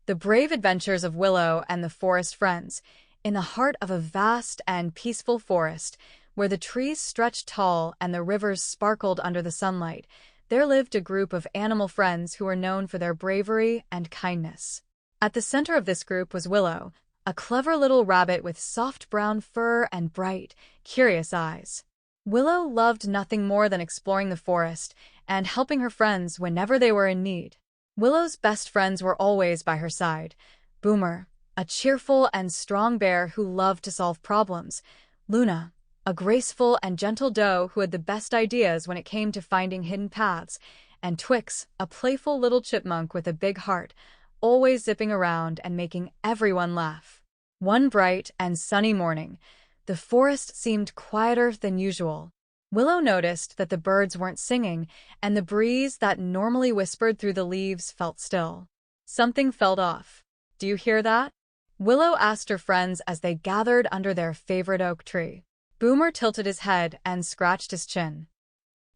The brave adventures of Willow and the forest friends. In the heart of a vast and peaceful forest, where the trees stretched tall and the rivers sparkled under the sunlight, there lived a group of animal friends who were known for their bravery and kindness. At the center of this group was Willow, a clever little rabbit with soft brown fur and bright, curious eyes. Willow loved nothing more than exploring the forest and helping her friends whenever they were in need. Willow's best friends were always by her side. Boomer, a cheerful and strong bear who loved to solve problems. Luna, a graceful and gentle doe who had the best ideas when it came to finding hidden paths. And Twix, a playful little chipmunk with a big heart, always zipping around and making everyone laugh. One bright and sunny morning, the forest seemed quieter than usual. Willow noticed that the birds weren't singing, and the breeze that normally whispered through the leaves felt still. Something felt off. "Do you hear that?" Willow asked her friends as they gathered under their favorite oak tree. Boomer tilted his head and scratched his chin.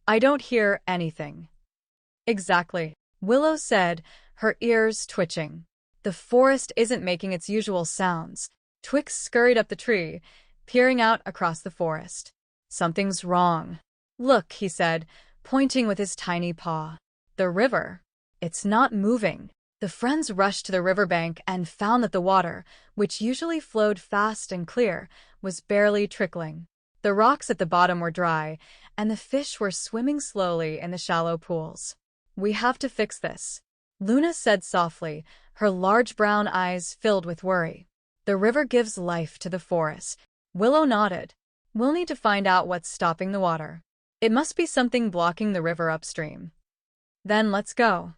"I don't hear anything." "Exactly," Willow said, her ears twitching. "The forest isn't making its usual sounds." Twix scurried up the tree, peering out across the forest. "Something's wrong." "Look," he said, pointing with his tiny paw. "The river. It's not moving." The friends rushed to the riverbank and found that the water, which usually flowed fast and clear, was barely trickling. The rocks at the bottom were dry, and the fish were swimming slowly in the shallow pools. "We have to fix this," Luna said softly, her large brown eyes filled with worry. "The river gives life to the forest." Willow nodded. "We'll need to find out what's stopping the water. It must be something blocking the river upstream." "Then let's go,"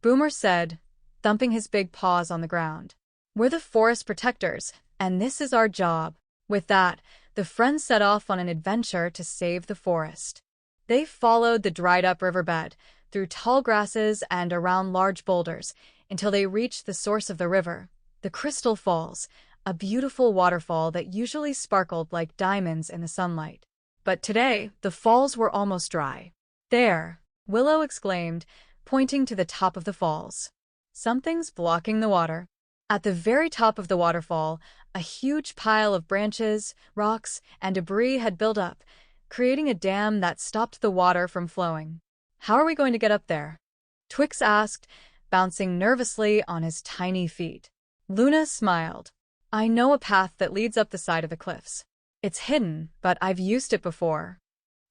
Boomer said, thumping his big paws on the ground. "We're the forest protectors, and this is our job." With that, the friends set off on an adventure to save the forest. They followed the dried-up riverbed, through tall grasses and around large boulders, until they reached the source of the river, the Crystal Falls, a beautiful waterfall that usually sparkled like diamonds in the sunlight. But today, the falls were almost dry. "There!" Willow exclaimed, pointing to the top of the falls. "Something's blocking the water." At the very top of the waterfall, a huge pile of branches, rocks, and debris had built up, creating a dam that stopped the water from flowing. "How are we going to get up there?" Twix asked, bouncing nervously on his tiny feet. Luna smiled. "I know a path that leads up the side of the cliffs. It's hidden, but I've used it before."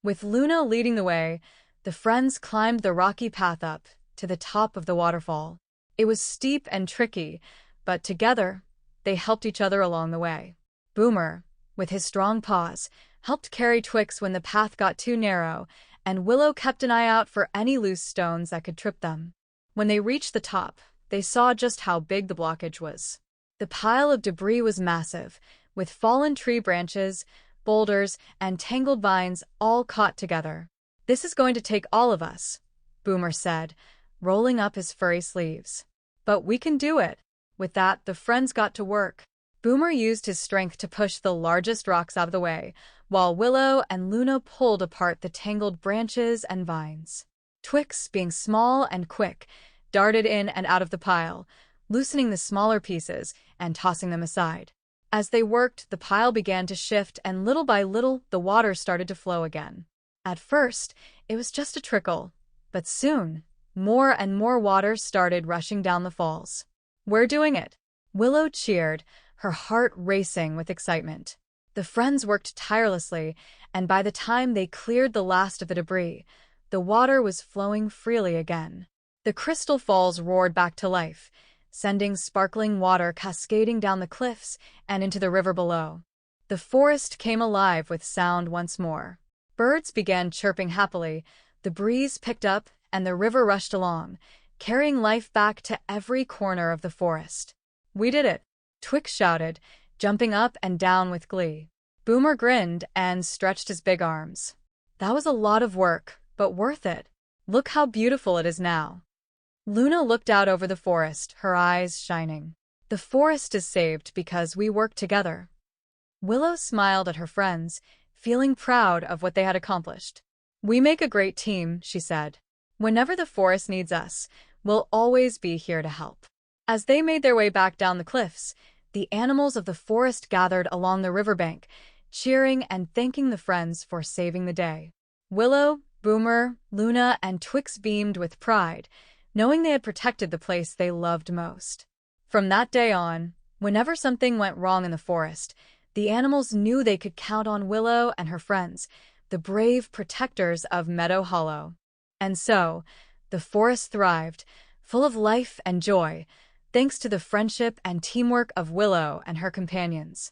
With Luna leading the way, the friends climbed the rocky path up to the top of the waterfall. It was steep and tricky, but together, they helped each other along the way. Boomer, with his strong paws, helped carry Twix when the path got too narrow, and Willow kept an eye out for any loose stones that could trip them. When they reached the top, they saw just how big the blockage was. The pile of debris was massive, with fallen tree branches, boulders, and tangled vines all caught together. "This is going to take all of us," Boomer said, rolling up his furry sleeves. "But we can do it." With that, the friends got to work. Boomer used his strength to push the largest rocks out of the way, while Willow and Luna pulled apart the tangled branches and vines. Twix, being small and quick, darted in and out of the pile, loosening the smaller pieces and tossing them aside. As they worked, the pile began to shift, and little by little, the water started to flow again. At first, it was just a trickle, but soon, more and more water started rushing down the falls. "We're doing it!" Willow cheered, her heart racing with excitement. The friends worked tirelessly, and by the time they cleared the last of the debris, the water was flowing freely again. The Crystal Falls roared back to life, sending sparkling water cascading down the cliffs and into the river below. The forest came alive with sound once more. Birds began chirping happily, the breeze picked up, and the river rushed along, carrying life back to every corner of the forest. "We did it!" Twix shouted, jumping up and down with glee. Boomer grinned and stretched his big arms. "That was a lot of work, but worth it. Look how beautiful it is now." Luna looked out over the forest, her eyes shining. "The forest is saved because we work together." Willow smiled at her friends, feeling proud of what they had accomplished. "We make a great team," she said. "Whenever the forest needs us, we'll always be here to help." As they made their way back down the cliffs, the animals of the forest gathered along the riverbank, cheering and thanking the friends for saving the day. Willow, Boomer, Luna, and Twix beamed with pride, knowing they had protected the place they loved most. From that day on, whenever something went wrong in the forest, the animals knew they could count on Willow and her friends, the brave protectors of Meadow Hollow. And so, the forest thrived, full of life and joy, thanks to the friendship and teamwork of Willow and her companions.